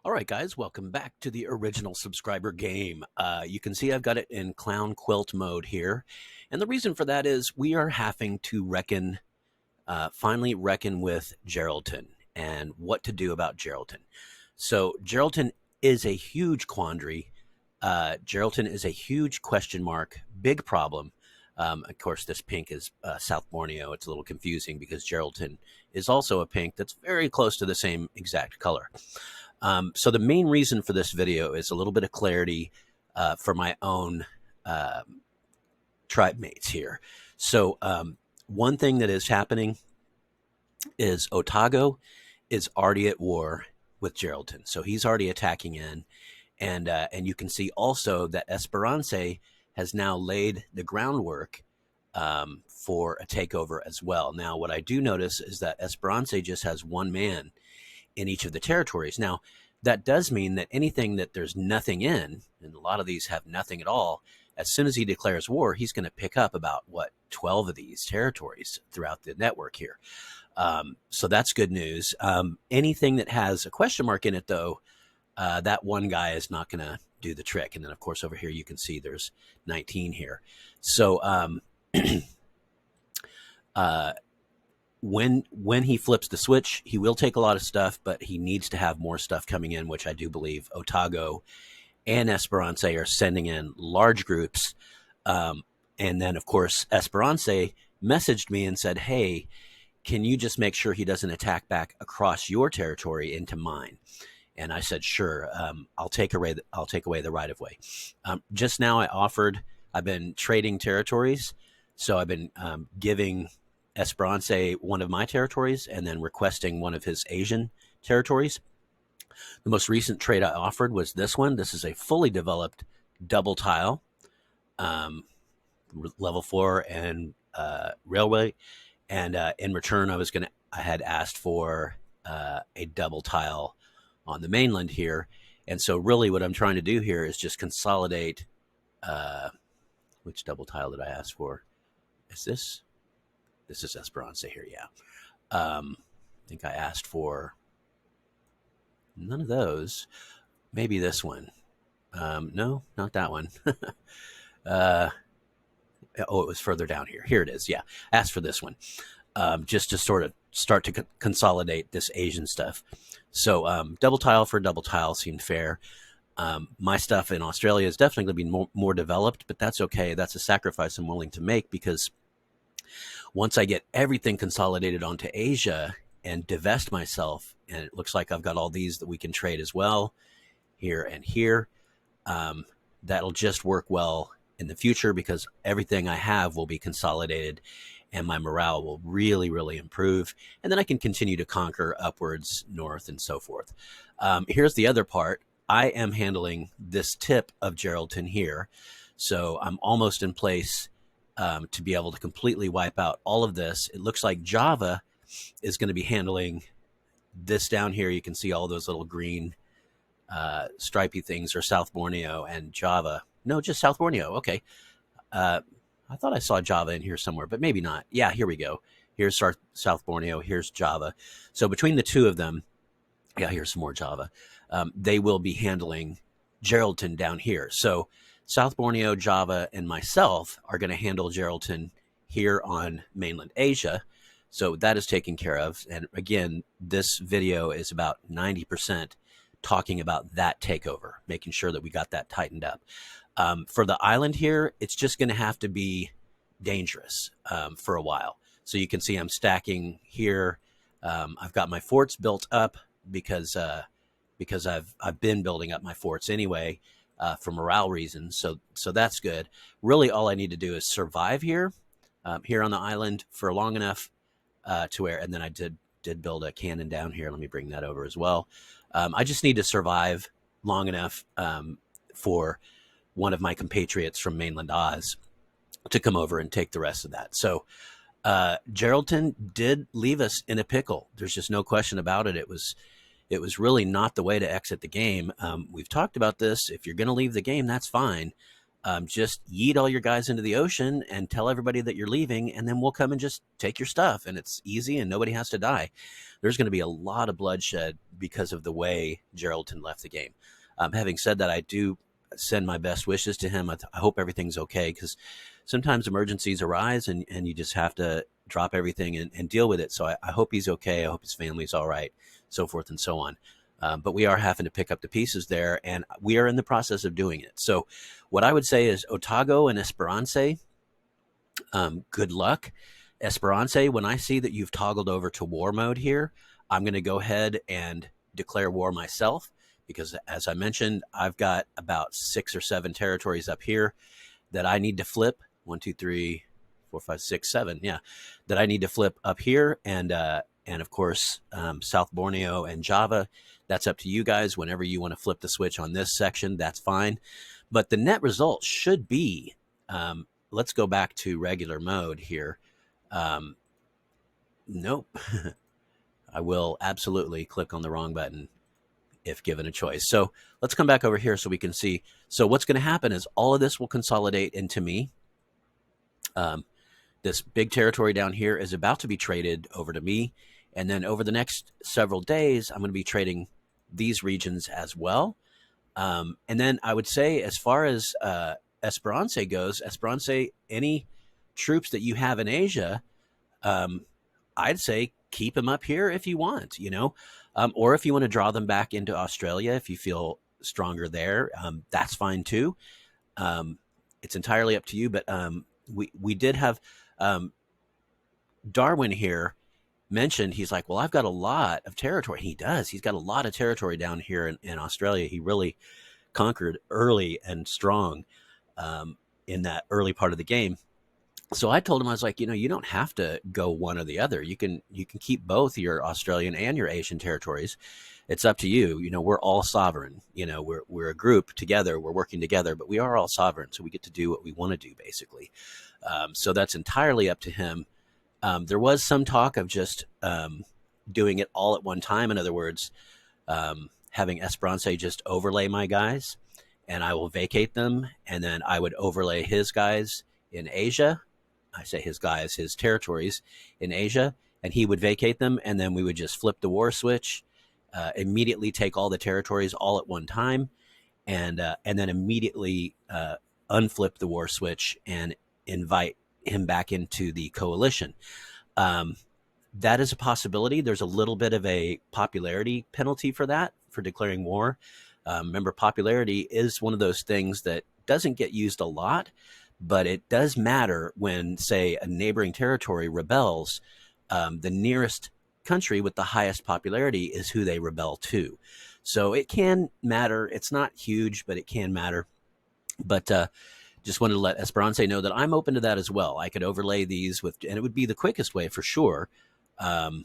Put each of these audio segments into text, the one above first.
All right, guys, welcome back to the original subscriber game. You can see I've got it in clown quilt mode here. And the reason for that is we are having to finally reckon with Geraldton and what to do about Geraldton. So Geraldton is a huge quandary. Geraldton is a huge question mark, big problem. Of course, this pink is South Borneo. It's a little confusing because Geraldton is also a pink that's very close to the same exact color. So the main reason for this video is a little bit of clarity for my own tribe mates here. So one thing that is happening is Otago is already at war with Geraldton. So he's already attacking in. And you can see also that Esperance has now laid the groundwork for a takeover as well. Now, what I do notice is that Esperance just has one man in each of the territories. Now, that does mean that anything that there's nothing in, and a lot of these have nothing at all, as soon as he declares war, he's going to pick up about, 12 of these territories throughout the network here. So that's good news. Anything that has a question mark in it, though, that one guy is not going to do the trick. And then, of course, over here you can see there's 19 here. So when he flips the switch, he will take a lot of stuff, but he needs to have more stuff coming in, which I do believe Otago and Esperance are sending in large groups. And then, of course, Esperance messaged me and said, hey, can you just make sure he doesn't attack back across your territory into mine? And I said, sure, I'll take away the right of way. Just now I've been trading territories. So I've been giving Esperance one of my territories and then requesting one of his Asian territories. The most recent trade I offered was this one. This is a fully developed double tile, level 4 and railway. And in return, I had asked for a double tile on the mainland here. And so really what I'm trying to do here is just consolidate. Which double tile did I ask for? Is this? This is Esperance here, yeah. I think I asked for none of those. Maybe this one. No, not that one. It was further down here. Here it is, yeah. Asked for this one, just to sort of start to consolidate this Asian stuff. So double tile for double tile seemed fair. My stuff in Australia is definitely going to be more developed, but that's okay. That's a sacrifice I'm willing to make because once I get everything consolidated onto Asia and divest myself, and it looks like I've got all these that we can trade as well, here and here, that'll just work well in the future because everything I have will be consolidated and my morale will really, really improve. And then I can continue to conquer upwards, north, and so forth. Here's the other part. I am handling this tip of Geraldton here. So I'm almost in place to be able to completely wipe out all of this. It looks like Java is going to be handling this down here. You can see all those little green stripy things are South Borneo and Java. No, just South Borneo. Okay. I thought I saw Java in here somewhere, but maybe not. Yeah, here we go. Here's South Borneo. Here's Java. So between the two of them, yeah, here's some more Java. They will be handling Geraldton down here. So South Borneo, Java, and myself are going to handle Geraldton here on mainland Asia. So that is taken care of. And again, this video is about 90% talking about that takeover, making sure that we got that tightened up. For the island here, it's just going to have to be dangerous for a while. So you can see I'm stacking here. I've got my forts built up because I've been building up my forts anyway. For morale reasons, so that's good. Really, all I need to do is survive here on the island for long enough to where, and then I did build a cannon down here. Let me bring that over as well. I just need to survive long enough for one of my compatriots from mainland Oz to come over and take the rest of that. So Geraldton did leave us in a pickle. There's just no question about it. It was really not the way to exit the game. We've talked about this. If you're going to leave the game, that's fine. just yeet all your guys into the ocean and tell everybody that you're leaving, and then we'll come and just take your stuff, and it's easy and nobody has to die. There's going to be a lot of bloodshed because of the way Geraldton left the game. Having said that, I do send my best wishes to him. I hope everything's okay, because sometimes emergencies arise and you just have to drop everything and deal with it. So I hope he's okay. I hope his family's all right, so forth and so on. But we are having to pick up the pieces there, and we are in the process of doing it. So what I would say is Otago and Esperance, good luck. Esperance, when I see that you've toggled over to war mode here, I'm going to go ahead and declare war myself, because as I mentioned, I've got about 6 or 7 territories up here that I need to flip. 1, 2, 3, 4, 5, 6, 7. Yeah, that I need to flip up here, and of course South Borneo and Java. That's up to you guys. Whenever you want to flip the switch on this section, that's fine. But the net result should be, let's go back to regular mode here. Nope. I will absolutely click on the wrong button if given a choice. So let's come back over here so we can see. So what's going to happen is all of this will consolidate into me. This big territory down here is about to be traded over to me. And then over the next several days, I'm going to be trading these regions as well. And then I would say, as far as Esperance goes, Esperance, any troops that you have in Asia, I'd say keep them up here if you want, or if you want to draw them back into Australia, if you feel stronger there, that's fine too. It's entirely up to you. But we did have Darwin here mentioned, he's like, well, I've got a lot of territory. He does. He's got a lot of territory down here in Australia. He really conquered early and strong in that early part of the game. So I told him, I was like, you don't have to go one or the other. You can keep both your Australian and your Asian territories. It's up to you. We're all sovereign. We're a group together. We're working together, but we are all sovereign. So we get to do what we want to do, basically. So that's entirely up to him. There was some talk of just doing it all at one time. In other words, having Esperance just overlay my guys, and I will vacate them, and then I would overlay his guys in Asia. I say his guys, his territories in Asia, and he would vacate them, and then we would just flip the war switch, immediately take all the territories all at one time, and then immediately unflip the war switch and invite him back into the coalition. That is a possibility. There's a little bit of a popularity penalty for that, for declaring war. Remember, popularity is one of those things that doesn't get used a lot, but it does matter when, say, a neighboring territory rebels. The nearest country with the highest popularity is who they rebel to. So it can matter. It's not huge, but it can matter. But just wanted to let Esperance know that I'm open to that as well. I could overlay these with, and it would be the quickest way for sure. Oh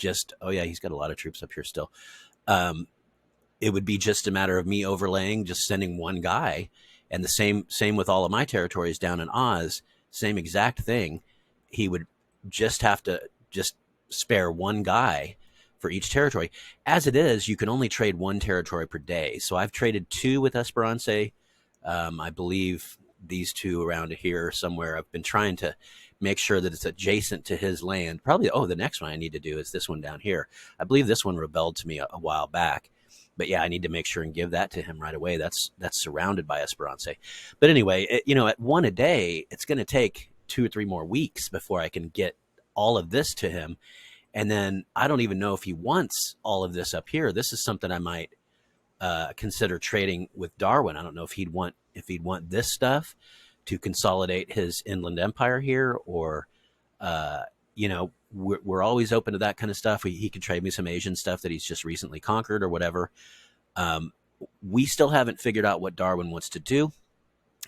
yeah, he's got a lot of troops up here still. It would be just a matter of me overlaying, just sending one guy, and the same with all of my territories down in Oz, same exact thing. He would just have to just spare one guy for each territory. As it is, you can only trade one territory per day. So I've traded 2 with Esperance. I believe these 2 around here somewhere. I've been trying to make sure that it's adjacent to his land. Probably, the next one I need to do is this one down here. I believe this one rebelled to me a while back. But yeah, I need to make sure and give that to him right away. That's surrounded by Esperance. But anyway, at one a day, it's going to take 2 or 3 more weeks before I can get all of this to him. And then I don't even know if he wants all of this up here. This is something I might consider trading with Darwin. I don't know if he'd want this stuff to consolidate his inland empire here, or we're always open to that kind of stuff. He could trade me some Asian stuff that he's just recently conquered or whatever. We still haven't figured out what Darwin wants to do.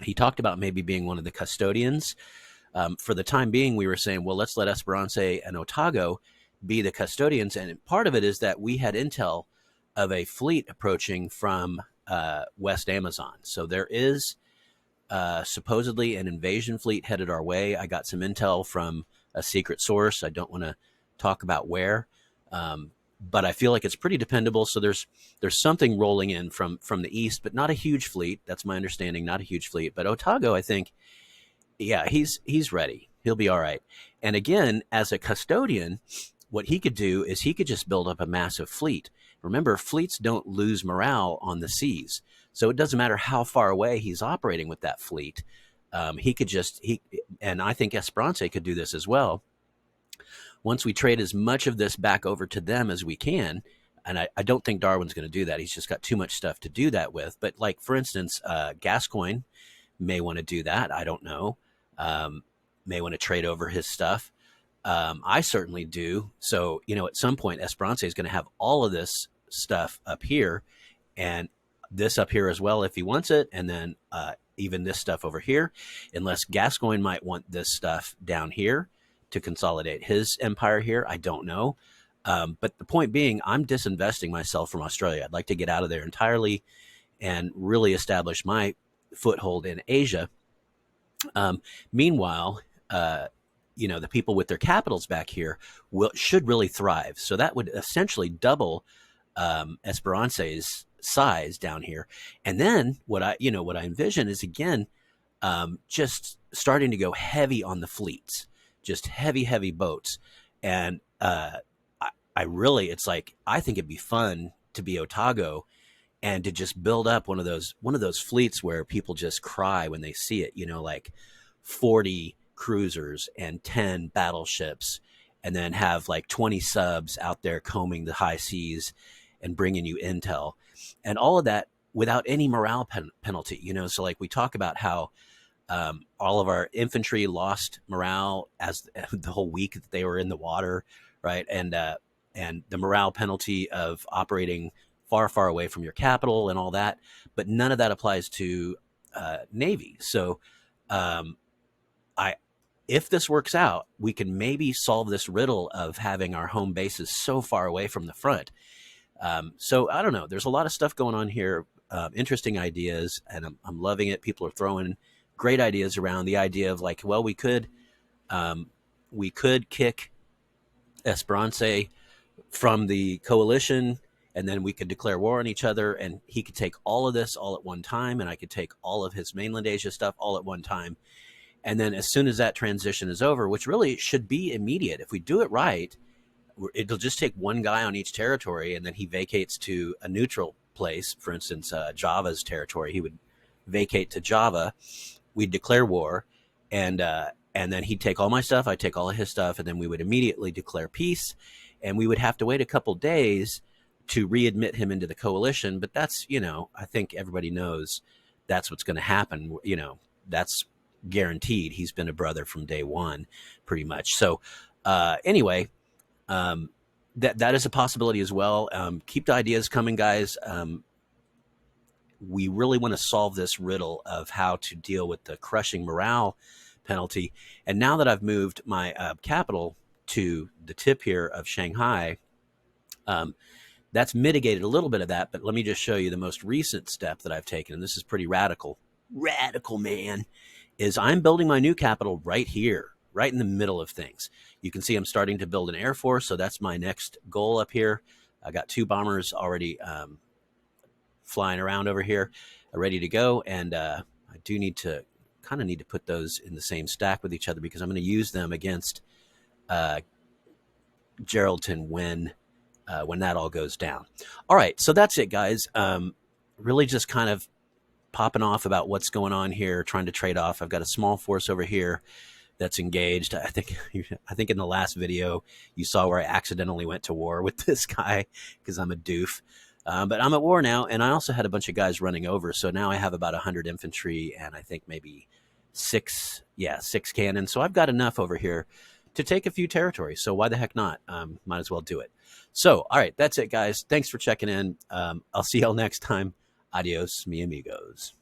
He talked about maybe being one of the custodians. For the time being, we were saying, well, let's let Esperance and Otago be the custodians. And part of it is that we had intel of a fleet approaching from West Amazon. So there is supposedly an invasion fleet headed our way. I got some intel from a secret source. I don't want to talk about where, but I feel like it's pretty dependable. So there's something rolling in from the east, but not a huge fleet. That's my understanding, not a huge fleet. But Otago, I think, yeah, he's ready. He'll be all right. And again, as a custodian, what he could do is he could just build up a massive fleet. Remember, fleets don't lose morale on the seas, so it doesn't matter how far away he's operating with that fleet. He could just he and I think Esperance could do this as well. Once we trade as much of this back over to them as we can, and I don't think Darwin's going to do that. He's just got too much stuff to do that with. But like for instance, Gascoigne may want to do that. I don't know. Um, may want to trade over his stuff. I certainly do. So, at some point, Esperance is going to have all of this stuff up here and this up here as well if he wants it. And then even this stuff over here, unless Gascoigne might want this stuff down here to consolidate his empire here. I don't know. But the point being, I'm disinvesting myself from Australia. I'd like to get out of there entirely and really establish my foothold in Asia. Meanwhile, the people with their capitals back here should really thrive. So that would essentially double Esperance's size down here. And then what I envision is again just starting to go heavy on the fleets, just heavy boats. And I really, it's like I think it'd be fun to be Otago and to just build up one of those fleets where people just cry when they see it, like 40 cruisers and 10 battleships, and then have like 20 subs out there combing the high seas and bringing you intel, and all of that without any morale penalty. So like we talk about how all of our infantry lost morale as the whole week that they were in the water, right? And the morale penalty of operating far away from your capital and all that, but none of that applies to Navy. So if this works out, we can maybe solve this riddle of having our home bases so far away from the front. So I don't know. There's a lot of stuff going on here, interesting ideas, and I'm loving it. People are throwing great ideas around. The idea of like, well, we could kick Esperance from the coalition, and then we could declare war on each other, and he could take all of this all at one time, and I could take all of his mainland Asia stuff all at one time. And then as soon as that transition is over, which really should be immediate, if we do it right, it'll just take one guy on each territory, and then he vacates to a neutral place. For instance, Java's territory, he would vacate to Java. We'd declare war, and then he'd take all my stuff, I'd take all of his stuff, and then we would immediately declare peace. And we would have to wait a couple days to readmit him into the coalition. But that's, I think everybody knows that's what's going to happen. That's guaranteed. He's been a brother from day one, pretty much. So anyway, that is a possibility as well. Keep the ideas coming, guys. We really want to solve this riddle of how to deal with the crushing morale penalty. And now that I've moved my capital to the tip here of Shanghai, that's mitigated a little bit of that. But let me just show you the most recent step that I've taken. And this is pretty radical, man, is I'm building my new capital right here, right in the middle of things. You can see I'm starting to build an air force. So that's my next goal up here. I got 2 bombers already flying around over here, ready to go. And I do need to put those in the same stack with each other, because I'm going to use them against Geraldton when that all goes down. All right, so that's it, guys. Really just kind of popping off about what's going on here, trying to trade off. I've got a small force over here that's engaged. I think in the last video you saw where I accidentally went to war with this guy because I'm a doof. But I'm at war now, and I also had a bunch of guys running over. So now I have about 100 infantry and I think maybe 6 cannons. So I've got enough over here to take a few territories. So why the heck not? Might as well do it. So, all right, that's it, guys. Thanks for checking in. I'll see y'all next time. Adios, mi amigos.